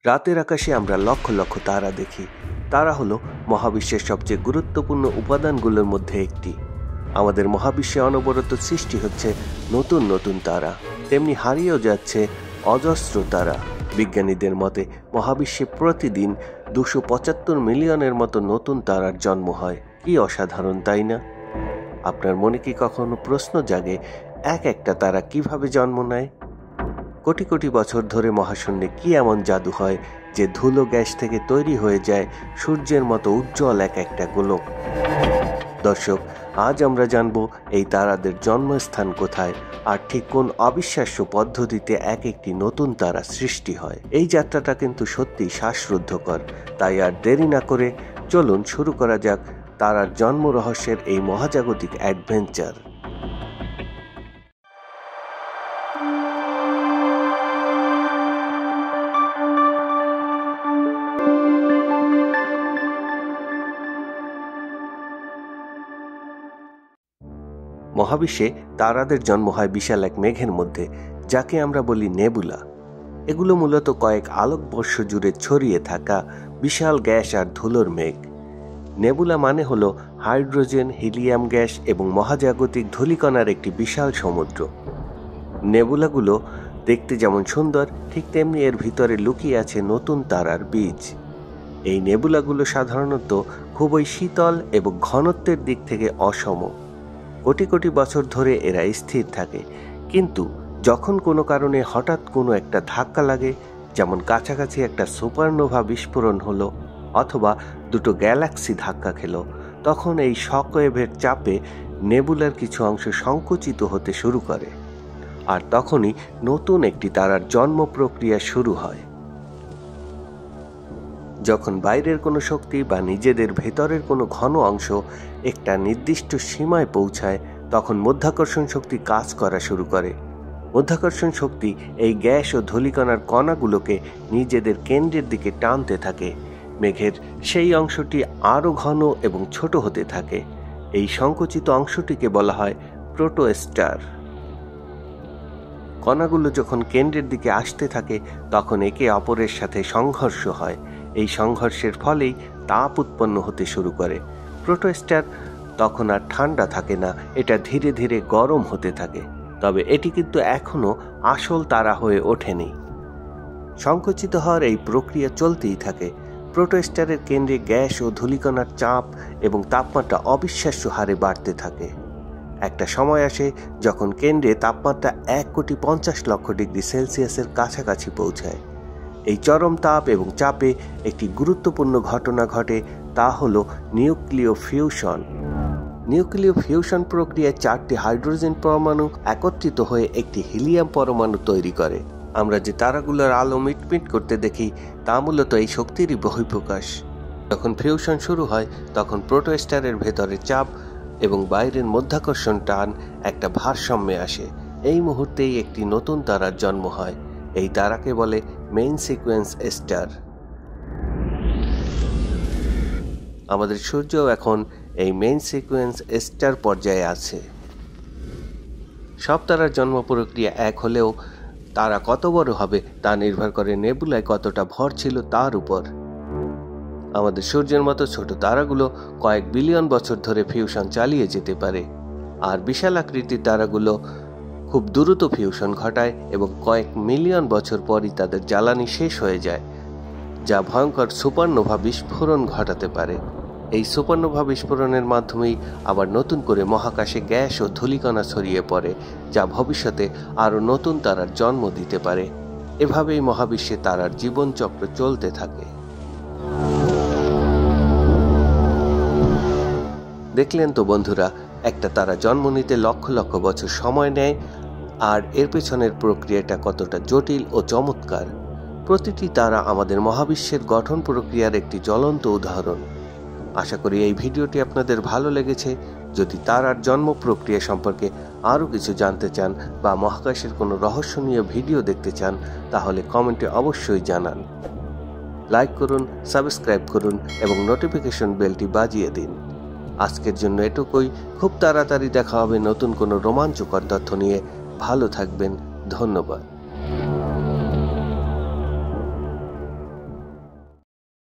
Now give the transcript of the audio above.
রাতের আকাশে আমরা লক্ষ লক্ষ তারা দেখি। তারা হলো মহাবিশ্বের সবচেয়ে গুরুত্বপূর্ণ উপাদানগুলোর মধ্যে একটি। আমাদের মহাবিশ্বে অনবরত সৃষ্টি হচ্ছে নতুন নতুন তারা, তেমনি হারিয়েও যাচ্ছে অজস্র তারা। বিজ্ঞানীদের মতে মহাবিশ্বে প্রতিদিন 275 মিলিয়নের মতো নতুন তারার জন্ম হয়। কি অসাধারণ, তাই না? আপনার মনে কি কখনো প্রশ্ন জাগে, এক একটা তারা কিভাবে জন্ম নেয়? কোটি কোটি বছর ধরে মহাশূন্যে কি এমন জাদু হয় যে ধুলো গ্যাস থেকে তৈরি হয়ে যায় সূর্যের মতো উজ্জ্বল এক একটা গোলক? দর্শক, আজ আমরা জানব এই তারাদের জন্মস্থান কোথায় আর ঠিক কোন অবিশ্বাস্য পদ্ধতিতে এক একটি নতুন তারা সৃষ্টি হয়। এই যাত্রাটা কিন্তু সত্যি শ্বাসরুদ্ধকর। তাই আর দেরি না করে চলুন শুরু করা যাক তারার জন্ম রহস্যের এই মহাজাগতিক অ্যাডভেঞ্চার। মহাবিশ্বে তারাদের জন্ম হয় বিশাল এক মেঘের মধ্যে, যাকে আমরা বলি নেবুলা। এগুলো মূলত কয়েক আলোকবর্ষ জুড়ে ছড়িয়ে থাকা বিশাল গ্যাস আর ধুলোর মেঘ। নেবুলা মানে হলো হাইড্রোজেন, হিলিয়াম গ্যাস এবং মহাজাগতিক ধূলিকণার একটি বিশাল সমুদ্র। নেবুলাগুলো দেখতে যেমন সুন্দর, ঠিক তেমনি এর ভিতরে লুকিয়ে আছে নতুন তারার বীজ। এই নেবুলাগুলো সাধারণত খুবই শীতল এবং ঘনত্বের দিক থেকে অসম। কোটি কোটি বছর ধরে এরা স্থির থাকে, কিন্তু যখন কোনো কারণে হঠাৎ কোনো একটা ধাক্কা লাগে, যেমন কাছাকাছি একটা সুপারনোভা বিস্ফোরণ হলো অথবা দুটো গ্যালাক্সি ধাক্কা খেলো, তখন এই শকওয়েভের চাপে নেবুলার কিছু অংশ সংকুচিত হতে শুরু করে, আর তখনই নতুন একটি তারার জন্ম প্রক্রিয়া শুরু হয়। যখন বাইরের কোনো শক্তি বা নিজেদের ভেতরের কোনো ঘন অংশ একটা নির্দিষ্ট সীমায় পৌঁছায়, তখন মাধ্যাকর্ষণ শক্তি কাজ করা শুরু করে। মাধ্যাকর্ষণ শক্তি এই গ্যাস ও ধূলিকণার কণাগুলোকে নিজেদের কেন্দ্রের দিকে টানতে থাকে। মেঘের সেই অংশটি আরও ঘন এবং ছোট হতে থাকে। এই সংকুচিত অংশটিকে বলা হয় প্রোটোস্টার। কণাগুলো যখন কেন্দ্রের দিকে আসতে থাকে, তখন একে অপরের সাথে সংঘর্ষ হয়। এই সংঘর্ষের ফলেই তাপ উৎপন্ন হতে শুরু করে। প্রোটোস্টার তখন আর ঠান্ডা থাকে না, এটা ধীরে ধীরে গরম হতে থাকে। তবে এটি কিন্তু এখনো আসল তারা হয়ে ওঠেনি। সংকুচিত হওয়ার এই প্রক্রিয়া চলতেই থাকে। প্রোটোস্টারের কেন্দ্রে গ্যাস ও ধূলিকণার চাপ এবং তাপমাত্রা অবিশ্বাস্য হারে বাড়তে থাকে। একটা সময় আসে যখন কেন্দ্রে তাপমাত্রা 1,50,00,000 ডিগ্রি সেলসিয়াসের কাছাকাছি পৌঁছায়। এই চরম তাপ এবং চাপে একটি গুরুত্বপূর্ণ ঘটনা ঘটে, তা হলো নিউক্লিয় ফিউশন। নিউক্লিয় ফিউশন প্রক্রিয়ায় 4টি হাইড্রোজেন পরমাণু একত্রিত হয়ে একটি হিলিয়াম পরমাণু তৈরি করে। আমরা যে তারাগুলোর আলো মিটমিট করতে দেখি, তা মূলত এই শক্তিরই বহিঃপ্রকাশ। যখন ফিউশন শুরু হয়, তখন প্রোটোস্টারের ভেতরে চাপ এবং বাইরের মাধ্যাকর্ষণ টান একটা ভারসাম্যে আসে। এই মুহূর্তেই একটি নতুন তারার জন্ম হয়। এই তারাকে বলে মেইন সিকোয়েন্স স্টার। আমাদের সূর্যও এখন এই মেইন সিকোয়েন্স স্টার পর্যায়ে আছে। সব তারার জন্ম প্রক্রিয়া এক হলেও তারা কত বড় হবে তা নির্ভর করে নেবুলায় কতটা ভর ছিল তার উপর। আমাদের সূর্যের মতো ছোট তারাগুলো কয়েক বিলিয়ন বছর ধরে ফিউশন চালিয়ে যেতে পারে, আর বিশাল আকৃতির তারাগুলো খুব দ্রুত ফিউশন ঘটায় এবং কয়েক মিলিয়ন বছর পরই তাদের জ্বালানি শেষ হয়ে যায়, যা ভয়ঙ্কর সুপারনোভা বিস্ফোরণ ঘটাতে পারে। এই সুপারনোভা বিস্ফোরণের মাধ্যমেই আবার নতুন করে মহাকাশে গ্যাস ও ধূলিকণা ছড়িয়ে পড়ে, যা ভবিষ্যতে আরও নতুন তারার জন্ম দিতে পারে। এভাবেই মহাবিশ্বে তারার জীবনচক্র চলতে থাকে। দেখলেন তো বন্ধুরা, একটা তারা জন্ম নিতে লক্ষ লক্ষ বছর সময় নেয়, আর এর পেছনের প্রক্রিয়াটা কতটা জটিল ও চমৎকার। প্রতিটি তারা আমাদের মহাবিশ্বের গঠন প্রক্রিয়ার একটি জ্বলন্ত উদাহরণ। আশা করি এই ভিডিওটি আপনাদের ভালো লেগেছে। যদি তারার জন্ম প্রক্রিয়া সম্পর্কে আরও কিছু জানতে চান বা মহাকাশের কোনো রহস্যময় ভিডিও দেখতে চান, তাহলে কমেন্টে অবশ্যই জানান। লাইক করুন, সাবস্ক্রাইব করুন এবং নোটিফিকেশন বেলটি বাজিয়ে দিন। আজকের জন্য এটুকুই। খুব তাড়াতাড়ি দেখা হবে নতুন কোনো রোমাঞ্চকর তথ্য নিয়ে। ভালো থাকবেন। ধন্যবাদ।